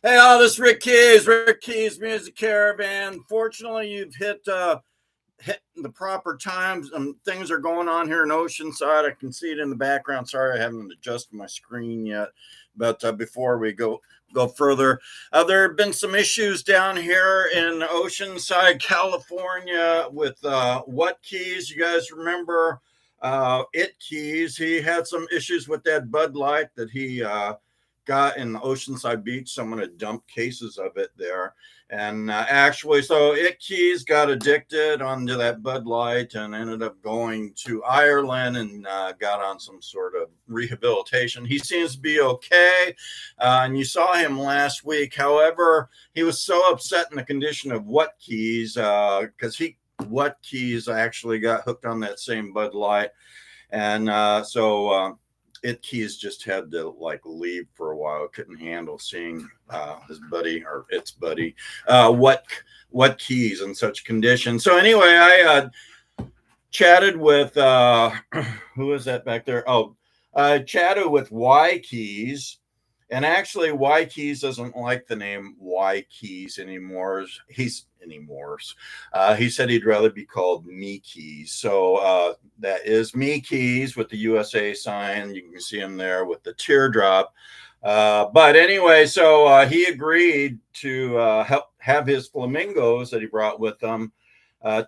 Hey, all this Rick Keys Music Caravan. Fortunately, you've hit the proper times. Things are going on here in Oceanside. I can see it in the background. Sorry, I haven't adjusted my screen yet. But before we go further, there have been some issues down here in Oceanside, California, with What Keys. You guys remember It Keys? He had some issues with that Bud Light that he got in the Oceanside Beach. Someone had dumped cases of it there. And actually, so It Keys got addicted onto that Bud Light and ended up going to Ireland and got on some sort of rehabilitation. He seems to be okay. And you saw him last week. However, he was so upset in the condition of What Keys because What Keys actually got hooked on that same Bud Light. And It Keys just had to leave for a while. Couldn't handle seeing his buddy or its buddy, what Keys in such condition. So anyway, I chatted with who is that back there? Oh, I chatted with Y Keys. And actually, Y Keys doesn't like the name Y Keys anymore. He said he'd rather be called Me Keys. So that is Me Keys with the USA sign. You can see him there with the teardrop. But anyway, so he agreed to have his flamingos that he brought with him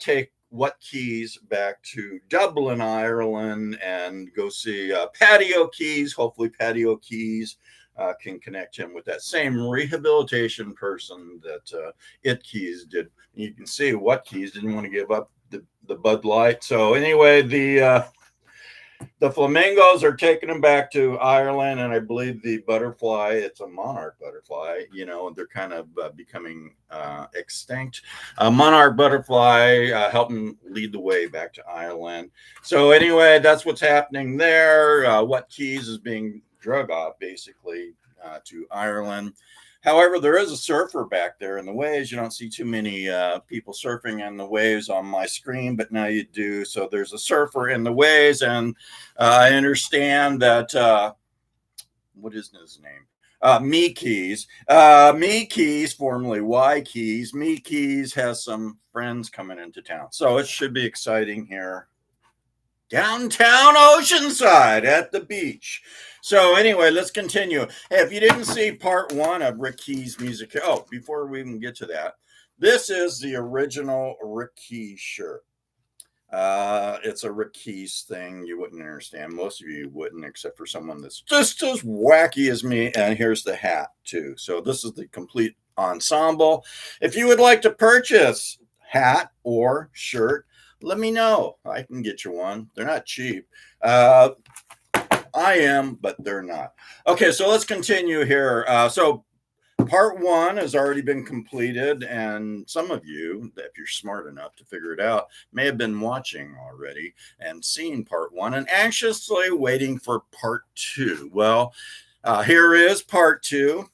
take What Keys back to Dublin, Ireland, and go see Patio Keys. Hopefully, Patio Keys can connect him with that same rehabilitation person that It Keys did. You can see What Keys didn't want to give up the Bud Light. So anyway, the flamingos are taking him back to Ireland, and I believe the butterfly, it's a monarch butterfly, they're kind of becoming extinct. Monarch butterfly helping lead the way back to Ireland. So anyway, that's what's happening there. What Keys is being drug off basically to Ireland. However, there is a surfer back there in the waves. You don't see too many people surfing in the waves on my screen, but now you do. So there's a surfer in the waves, and I understand that what is his name? Me Keys. Me Keys, formerly Y Keys. Me Keys has some friends coming into town, so it should be exciting here downtown Oceanside at the beach. So anyway, let's continue. Hey, if you didn't see part one of Rick Keys' music, before we even get to that, this is the original Rick Keys shirt. It's a Rick Keys thing. You wouldn't understand. Most of you wouldn't, except for someone that's just as wacky as me. And here's the hat too. So this is the complete ensemble. If you would like to purchase hat or shirt, let me know. I can get you one. They're not cheap. I am, but they're not. Okay, so let's continue here. So part one has already been completed, and some of you, if you're smart enough to figure it out, may have been watching already and seen part one and anxiously waiting for part two. Well, here is part two.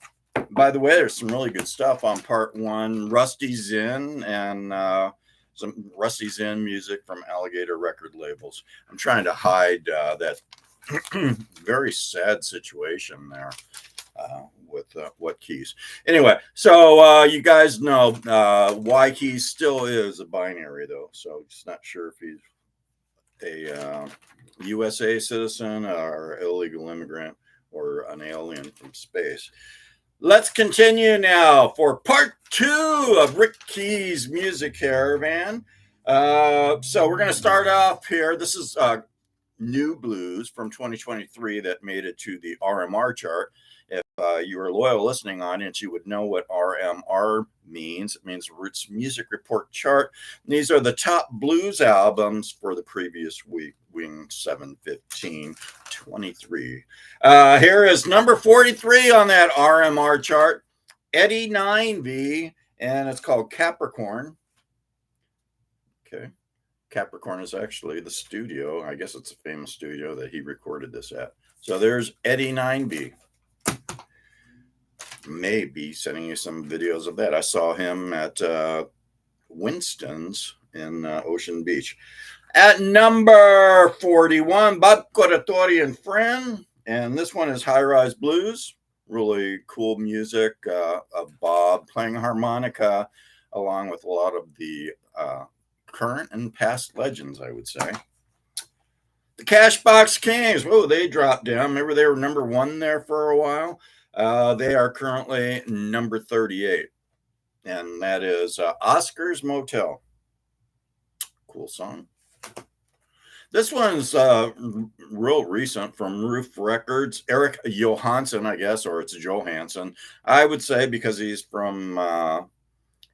By the way, there's some really good stuff on part one. Rusty Zinn and some Rusty Zinn music from Alligator record labels. I'm trying to hide that very sad situation there with What Keys. Anyway, so you guys know Y Keys still is a binary, though. So just not sure if he's a USA citizen or illegal immigrant or an alien from space. Let's continue now for part two of Rick Keys' Music Caravan. So we're going to start off here. This is New Blues from 2023 that made it to the RMR chart. If you were a loyal listening audience, you would know what RMR means. It means Roots Music Report Chart. And these are the top blues albums for the previous week, wing 7/15/23. Here is number 43 on that RMR chart, Eddie 9V, and it's called Capricorn. Okay. Capricorn is actually the studio. I guess it's a famous studio that he recorded this at. So there's Eddie 9B. Maybe sending you some videos of that. I saw him at Winston's in Ocean Beach. At number 41, Bob Corratori and Friend. And this one is High Rise Blues. really cool music of Bob playing harmonica, along with a lot of the current and past legends, I would say. The Cashbox Kings, whoa, they dropped down. Remember they were number one there for a while? They are currently number 38, and that is Oscar's Motel. Cool song. This one's real recent from Roof Records. Eric Johansson, I guess, or it's Johansson. I would say because he's from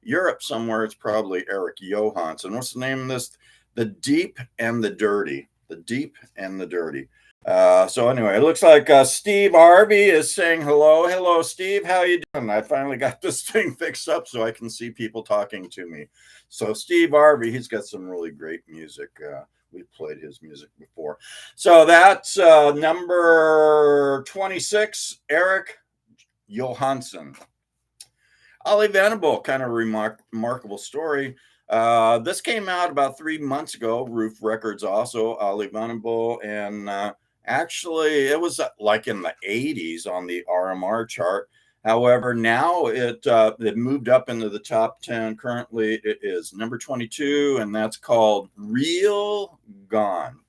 Europe somewhere, it's probably Eric Johansson. What's the name of this? The Deep and the Dirty. The Deep and the Dirty. So anyway, it looks like Steve Harvey is saying hello. Hello, Steve. How you doing? I finally got this thing fixed up so I can see people talking to me. So Steve Harvey, he's got some really great music. We've played his music before. So that's number 26, Eric Johansson. Ollie Venable, kind of remarkable story. This came out about 3 months ago. Roof Records also, Ollie Venable. And actually, it was like in the 80s on the RMR chart. However, now it moved up into the top 10. Currently, it is number 22, and that's called Real Gone.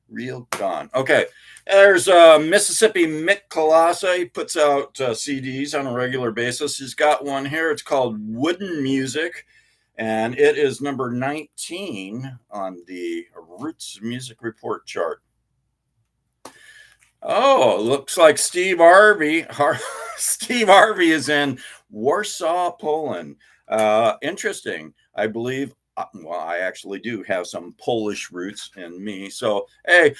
Real Gone. Okay, there's Mississippi Mick Colassa. He puts out CDs on a regular basis. He's got one here. It's called Wooden Music, and it is number 19 on the Roots Music Report chart. Oh, looks like Steve Harvey. Steve Harvey is in Warsaw, Poland. Interesting. I believe, well, I actually do have some Polish roots in me. So, hey,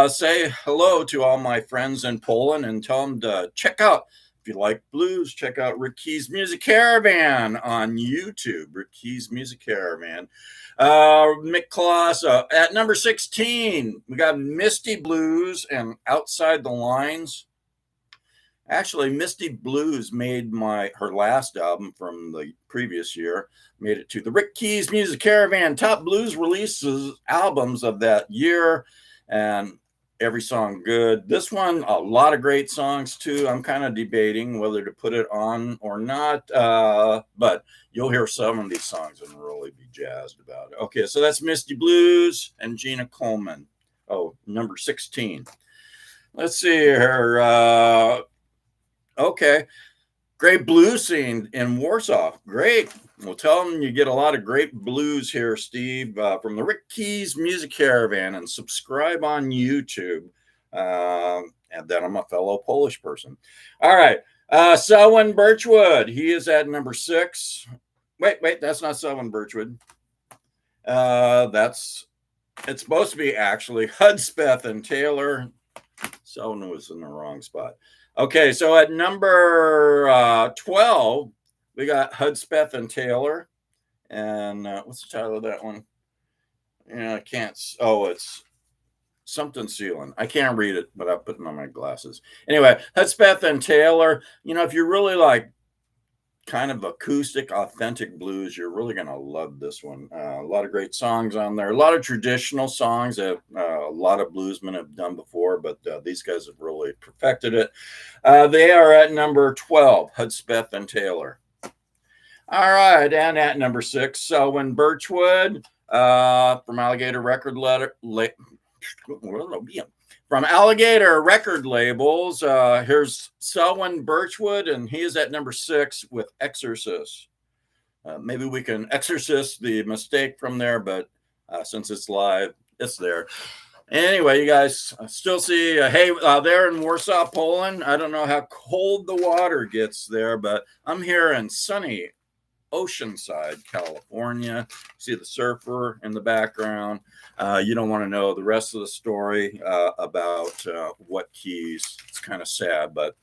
say hello to all my friends in Poland and tell them to check out, if you like blues, check out Rick Key's Music Caravan on YouTube. Rick Key's Music Caravan. Mick Colassa at number 16. We got Misty Blues and Outside the Lines. Actually, Misty Blues made her last album from the previous year, made it to the Rick Key's Music Caravan top blues releases albums of that year, and every song good. This one, a lot of great songs too. I'm kind of debating whether to put it on or not, but you'll hear some of these songs and really be jazzed about it. Okay, so that's Misty Blues and Gina Coleman. Oh, number 16. Let's see here. Okay, great blues scene in Warsaw. Great. Well, tell them you get a lot of great blues here, Steve, from the Rick Key's Music Caravan, and subscribe on YouTube. And then I'm a fellow Polish person. All right. Selwyn Birchwood. He is at number 6. Wait, that's not Selwyn Birchwood. It's supposed to be actually Hudspeth and Taylor. Selwyn was in the wrong spot. Okay, so at number 12, we got Hudspeth and Taylor. And what's the title of that one? I can't. Oh, it's something Sealing. I can't read it, but I'm putting on my glasses. Anyway, Hudspeth and Taylor. If you really like kind of acoustic, authentic blues, you're really going to love this one. A lot of great songs on there. A lot of traditional songs that a lot of bluesmen have done before, but these guys have really perfected it. They are at number 12, Hudspeth and Taylor. All right, and at number 6, Selwyn Birchwood from Alligator Record From Alligator Record Labels, here's Selwyn Birchwood, and he is at number 6 with Exorcist. Maybe we can exorcist the mistake from there, but since it's live, it's there. Anyway, you guys still see, hey, there in Warsaw, Poland, I don't know how cold the water gets there, but I'm here in sunny Oceanside, California. See the surfer in the background. You don't want to know the rest of the story about what keys. It's kind of sad, but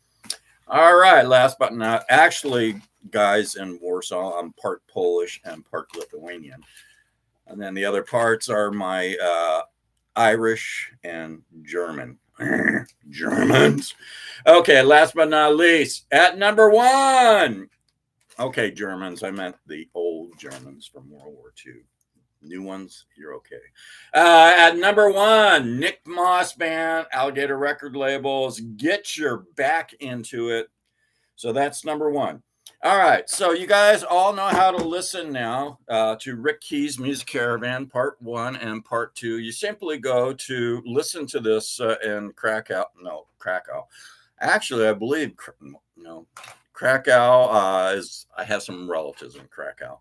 all right. Last but not, actually, guys, in Warsaw, I'm part Polish and part Lithuanian, and then the other parts are my Irish and German. Germans. Okay. Last but not least, at number 1. Okay, Germans. I meant the old Germans from World War II. New ones, you're okay. At number 1, Nick Moss Band, Alligator Record Labels. Get your back into it. So that's number 1. All right, so you guys all know how to listen now to Rick Key's Music Caravan Part 1 and Part 2. You simply go to listen to this in Krakow. Actually, I believe, Krakow I have some relatives in Krakow,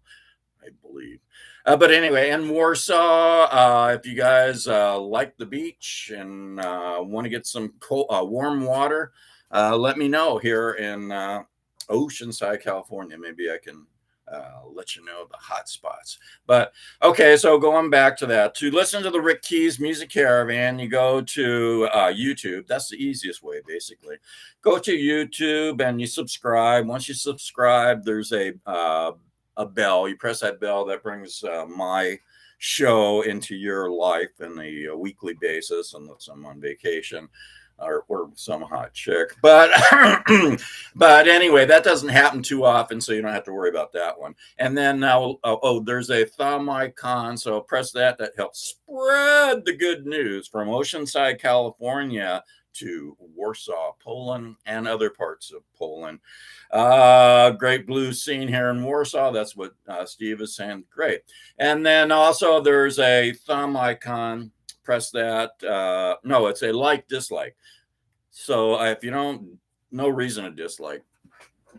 I believe. But anyway, in Warsaw, if you guys like the beach and want to get some warm water, let me know here in Oceanside, California. Maybe I can let you know the hot spots. But okay, so going back to that, to listen to the Rick Key's Music Caravan, you go to YouTube. That's the easiest way, basically. Go to YouTube and you subscribe. Once you subscribe, there's a bell. You press that bell that brings my show into your life on a weekly basis, unless I'm on vacation or some hot chick. But but anyway, that doesn't happen too often, so you don't have to worry about that one. And then now, there's a thumb icon, so press that. That helps spread the good news from Oceanside, California to Warsaw, Poland, and other parts of Poland. Great blues scene here in Warsaw. That's what Steve is saying. Great. And then also there's a thumb icon. Press that. No, it's a dislike. So if you don't, no reason to dislike.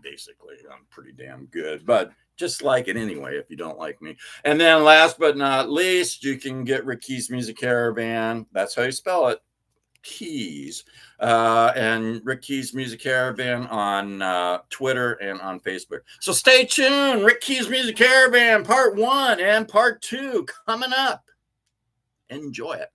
Basically, I'm pretty damn good, but just like it anyway if you don't like me. And then last but not least, you can get Rick Key's Music Caravan. That's how you spell it. Keys and Rick Key's Music Caravan on Twitter and on Facebook. So stay tuned. Rick Key's Music Caravan Part 1 and Part 2 coming up. Enjoy it.